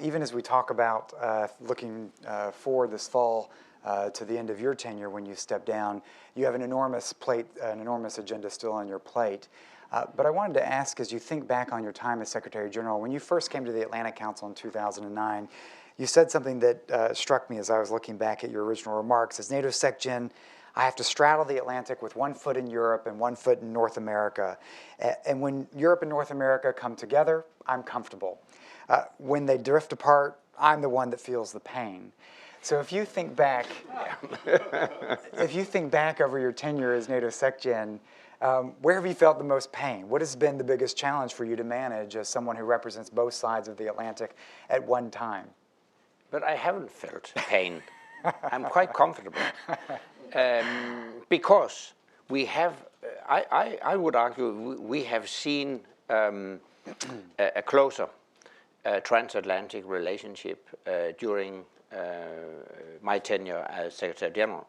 Even as we talk about looking forward this fall to the end of your tenure when you step down, you have an enormous plate, an enormous agenda still on your plate. But I wanted to ask, as you think back on your time as Secretary General, when you first came to the Atlantic Council in 2009, you said something that struck me as I was looking back at your original remarks. As NATO Sec Gen, I have to straddle the Atlantic with one foot in Europe and one foot in North America. And when Europe and North America come together, I'm comfortable. When they drift apart, I'm the one that feels the pain. So if you think back, over your tenure as NATO Sec Gen, where have you felt the most pain? What has been the biggest challenge for you to manage as someone who represents both sides of the Atlantic at one time? But I haven't felt pain. I'm quite comfortable. Because we have, I would argue, we have seen a closer transatlantic relationship during my tenure as Secretary General.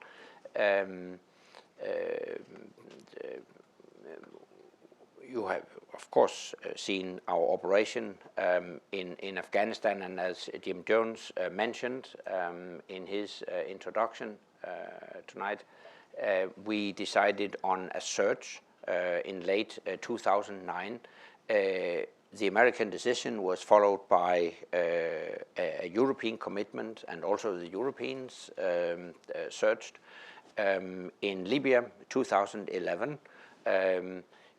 You have, of course, seen our operation in Afghanistan, and as Jim Jones mentioned in his introduction tonight, we decided on a surge in late 2009. The American decision was followed by a European commitment, and also the Europeans surged. In Libya, 2011,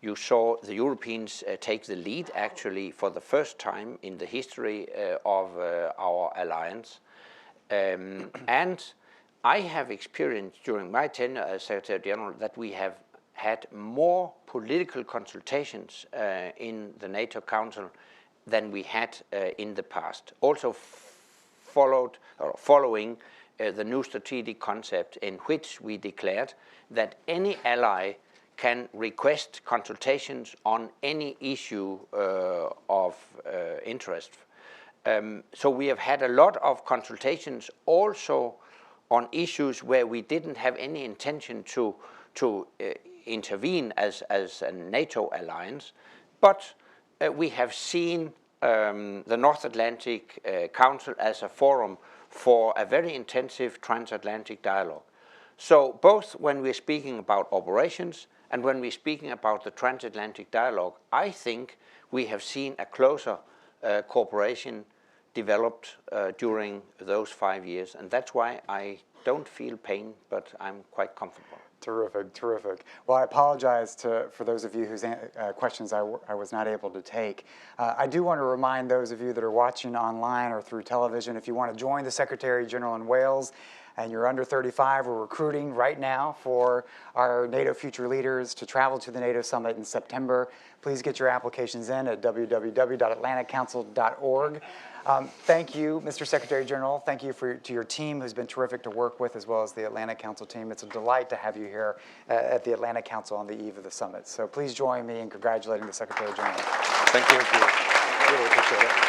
you saw the Europeans take the lead, actually, for the first time in the history of our alliance. And I have experienced during my tenure as Secretary General that we have had more political consultations in the NATO Council than we had in the past. Also following the new strategic concept, in which we declared that any ally can request consultations on any issue of interest. So we have had a lot of consultations also on issues where we didn't have any intention to intervene as a NATO alliance, but we have seen the North Atlantic Council as a forum for a very intensive transatlantic dialogue. So both when we're speaking about operations and when we're speaking about the transatlantic dialogue, I think we have seen a closer cooperation developed during those 5 years, and that's why I don't feel pain, but I'm quite comfortable. Terrific, terrific. Well, I apologize for those of you whose questions I was not able to take. I do want to remind those of you that are watching online or through television, if you want to join the Secretary General in Wales and you're under 35, we're recruiting right now for our NATO future leaders to travel to the NATO Summit in September. Please get your applications in at www.atlanticcouncil.org. Thank you, Mr. Secretary General. Thank you to your team, who's been terrific to work with, as well as the Atlantic Council team. It's a delight to have you here at the Atlantic Council on the eve of the summit. So please join me in congratulating the Secretary General. Thank you. Thank you. Really appreciate it.